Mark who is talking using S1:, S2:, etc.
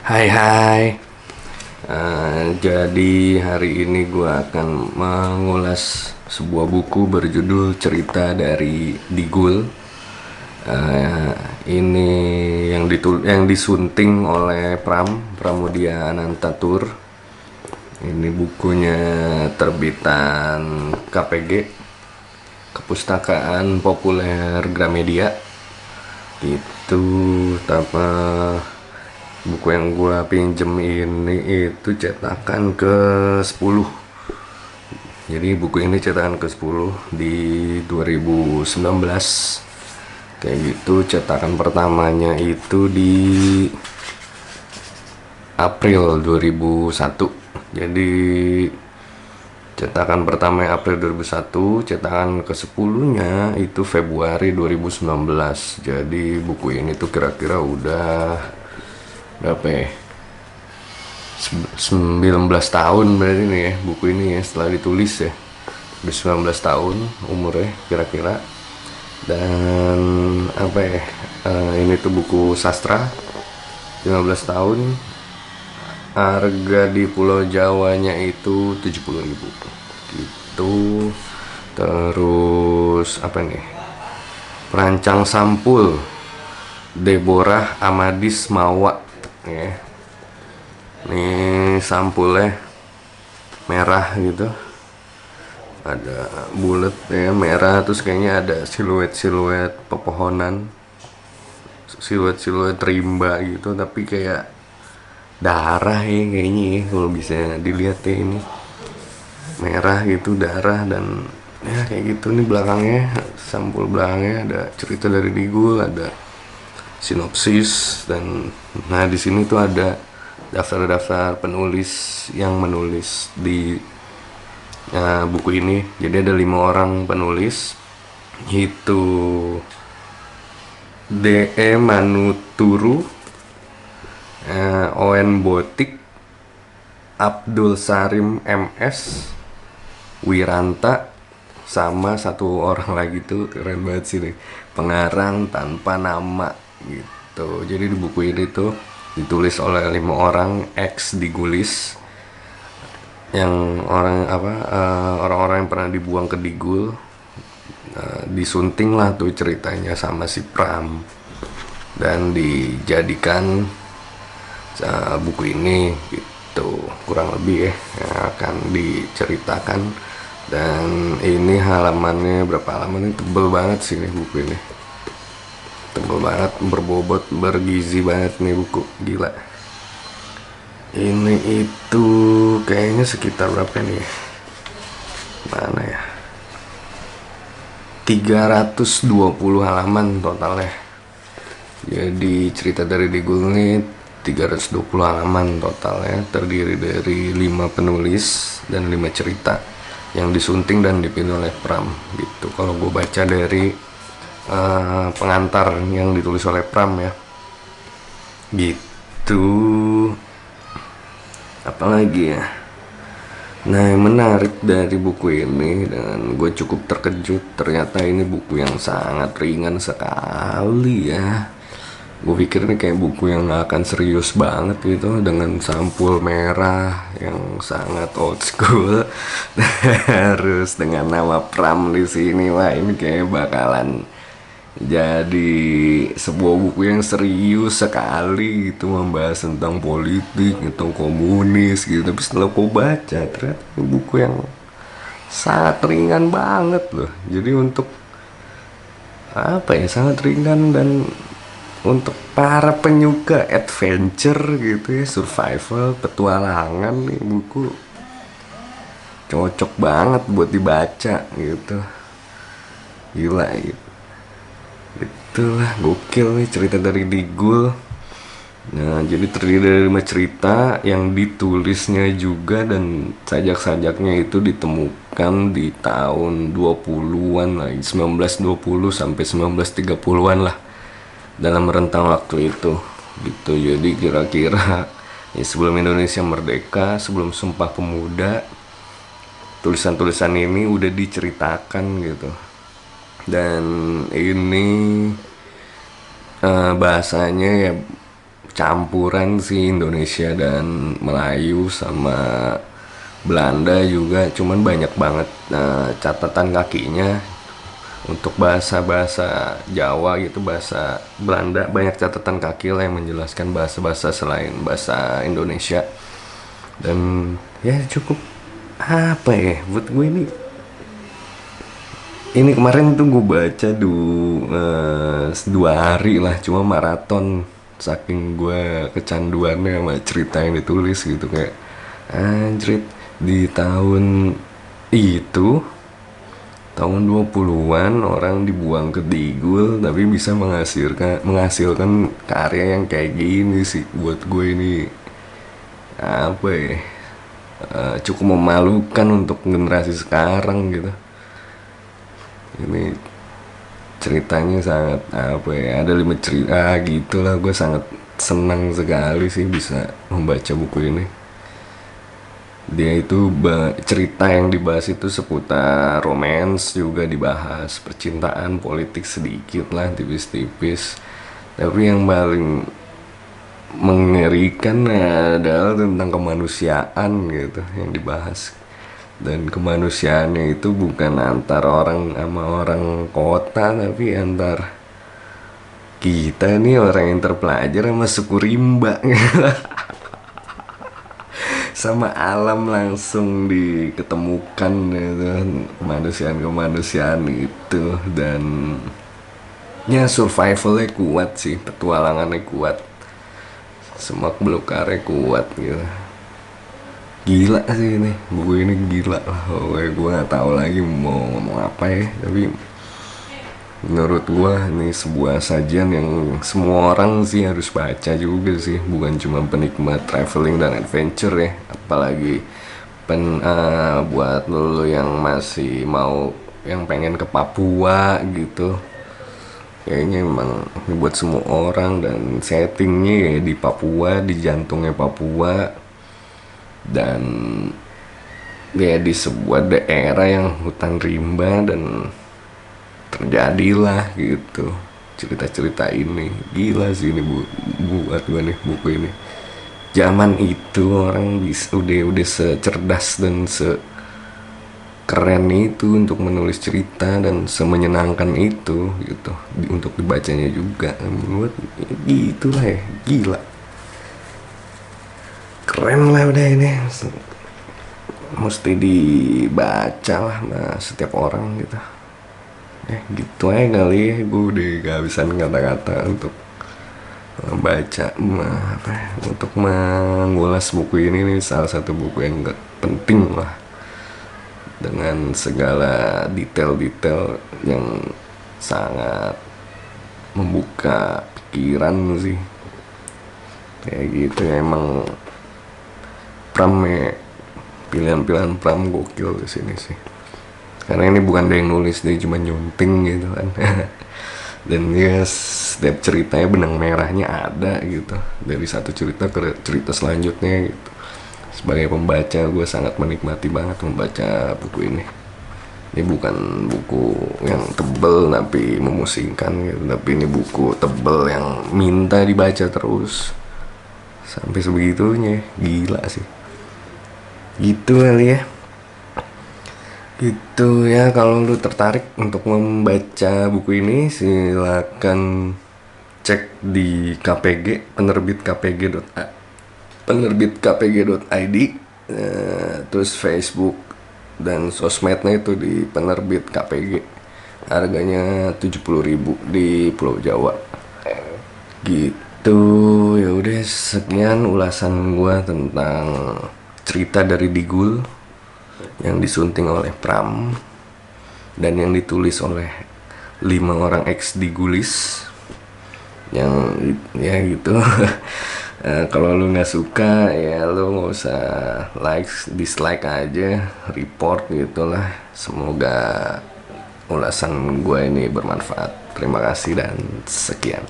S1: Hai hai. Jadi hari ini gue akan mengulas sebuah buku berjudul Cerita dari Digul. Eh, ini yang disunting oleh Pramudia Anantatur. Ini bukunya terbitan KPG, Kepustakaan Populer Gramedia. Itu apa, buku yang gue pinjem ini itu cetakan ke 10. Jadi buku ini cetakan ke 10 di 2019. Kayak gitu, cetakan pertamanya itu di April 2001. Jadi cetakan pertama April 2001, cetakan ke 10-nya itu Februari 2019. Jadi buku ini tuh kira-kira udah berapa ya, 19 tahun berarti nih ya, buku ini ya setelah ditulis ya. Udah 19 tahun umurnya kira-kira. Dan apa ya, ini tuh buku sastra, 15 tahun. Harga di Pulau Jawanya itu 70.000 gitu. Terus apa nih, perancang sampul Deborah Amadis Mawa ya. Ini sampulnya merah gitu, ada bulat ya, merah, terus kayaknya ada siluet pepohonan, siluet rimba gitu, tapi kayak darah ya kayaknya ya, kalau bisa dilihat ya, ini merah gitu, darah, dan ya kayak gitu. Nih belakangnya, sampul belakangnya ada cerita dari Digul, ada sinopsis, dan nah di sini tuh ada daftar-daftar penulis yang menulis di buku ini. Jadi ada 5 orang penulis, itu D.E. Manuturu, Owen Botik, Abdul Sarim MS, Wiranta, sama satu orang lagi tuh keren banget sih nih, pengarang tanpa nama gitu. Jadi di buku ini tuh ditulis oleh 5 orang ex Digulis, yang orang-orang yang pernah dibuang ke Digul. Disunting lah tuh ceritanya sama si Pram dan dijadikan buku ini gitu, kurang lebih ya, yang akan diceritakan. Dan ini halamannya, berapa halaman ini, tebel banget sih nih buku ini, tebel banget, berbobot, bergizi banget nih buku, gila. Ini itu kayaknya sekitar berapa nih, mana ya, 320 halaman totalnya. Jadi cerita dari Digul ini 320 halaman totalnya, terdiri dari 5 penulis dan 5 cerita yang disunting dan dipilih oleh Pram gitu. Kalau gue baca dari pengantar yang ditulis oleh Pram ya gitu. Apalagi ya, nah yang menarik dari buku ini, dan gue cukup terkejut, ternyata ini buku yang sangat ringan sekali ya. Gue pikir ini kayak buku yang gak akan serius banget gitu, dengan sampul merah yang sangat old school. Terus dengan nama Pram di sini, wah ini kayak bakalan jadi sebuah buku yang serius sekali gitu, membahas tentang politik, tentang komunis gitu. Tapi setelah aku baca, ternyata ini buku yang sangat ringan banget loh. Jadi untuk apa ya, sangat ringan, dan untuk para penyuka adventure gitu ya, survival, petualangan, nih buku cocok banget buat dibaca gitu. Gila gitu. Itulah gokil nih cerita dari Digul. Nah, jadi terdiri dari 5 cerita yang ditulisnya juga, dan sajak-sajaknya itu ditemukan di tahun 20-an lah, 1920 sampai 1930-an lah, dalam rentang waktu itu gitu. Jadi kira-kira ya sebelum Indonesia merdeka, sebelum Sumpah Pemuda, tulisan-tulisan ini udah diceritakan gitu. Dan ini bahasanya ya campuran sih Indonesia dan Melayu sama Belanda juga, cuman banyak banget catatan kakinya. Untuk bahasa-bahasa Jawa gitu, bahasa Belanda, banyak catatan kaki lah yang menjelaskan bahasa-bahasa selain bahasa Indonesia. Dan ya cukup apa ya buat gue ini kemarin tuh gue baca 2 hari lah, cuma maraton saking gue kecanduannya sama cerita yang ditulis gitu. Kayak anjrit, di itu tahun 20-an orang dibuang ke Digul tapi bisa menghasilkan karya yang kayak gini sih. Buat gue ini apa ya, cukup memalukan untuk generasi sekarang gitu. Ini ceritanya sangat apa ya, ada 5 cerita gitulah. Gue sangat senang sekali sih bisa membaca buku ini. Dia itu cerita yang dibahas itu seputar romance, juga dibahas percintaan, politik sedikit lah, tipis-tipis. Tapi yang paling mengerikan adalah tentang kemanusiaan gitu yang dibahas. Dan kemanusiaannya itu bukan antar orang sama orang kota, tapi antar kita nih orang yang terpelajar sama suku rimba. Sama alam langsung diketemukan gitu, kemanusiaan itu. Dan ya survivalnya kuat sih, petualangannya kuat, semak belukarnya kuat gitu. Gila sih ini buku ini, gila lah. Gue nggak tahu lagi mau ngomong apa ya, tapi menurut gua ini sebuah sajian yang semua orang sih harus baca juga sih, bukan cuma penikmat traveling dan adventure ya. Apalagi buat lo yang masih mau, yang pengen ke Papua gitu, kayaknya emang ini buat semua orang. Dan settingnya ya di Papua, di jantungnya Papua, dan ya di sebuah daerah yang hutan rimba. Dan terjadilah gitu cerita-cerita ini. Gila sih ini buat gue nih buku ini. Zaman itu orang udah secerdas dan sekeren itu untuk menulis cerita, dan semenyenangkan itu gitu untuk dibacanya juga. Buat gitulah ya, gila keren lah udah ini, mesti dibaca lah nah, setiap orang gitu. Gitu aja kali ya, gue udah kehabisan kata-kata untuk baca untuk mengulas buku ini. Nih salah satu buku yang penting lah, dengan segala detail-detail yang sangat membuka pikiran sih. Kayak gitu ya, emang Pram ya, pilihan-pilihan Pram gokil di sini sih. Karena ini bukan dia yang nulis, dia cuma nyunting gitu kan. Dan dia setiap ceritanya benang merahnya ada gitu, dari satu cerita ke cerita selanjutnya gitu. Sebagai pembaca gue sangat menikmati banget membaca buku ini. Ini bukan buku yang tebel tapi memusingkan gitu, tapi ini buku tebel yang minta dibaca terus sampai sebegitunya. Gila sih. Gitu kali ya. Gitu ya, kalau lu tertarik untuk membaca buku ini silakan cek di KPG, penerbit KPG.id, terus Facebook dan sosmednya itu di penerbit KPG. Harganya 70.000 di Pulau Jawa. Gitu. Ya udah, sekian ulasan gua tentang cerita dari Digul yang disunting oleh Pram dan yang ditulis oleh 5 orang ex Digulis. Yang ya gitu. Kalau lu nggak suka ya lu nggak usah dislike aja, report gitulah. Semoga ulasan gue ini bermanfaat. Terima kasih dan sekian.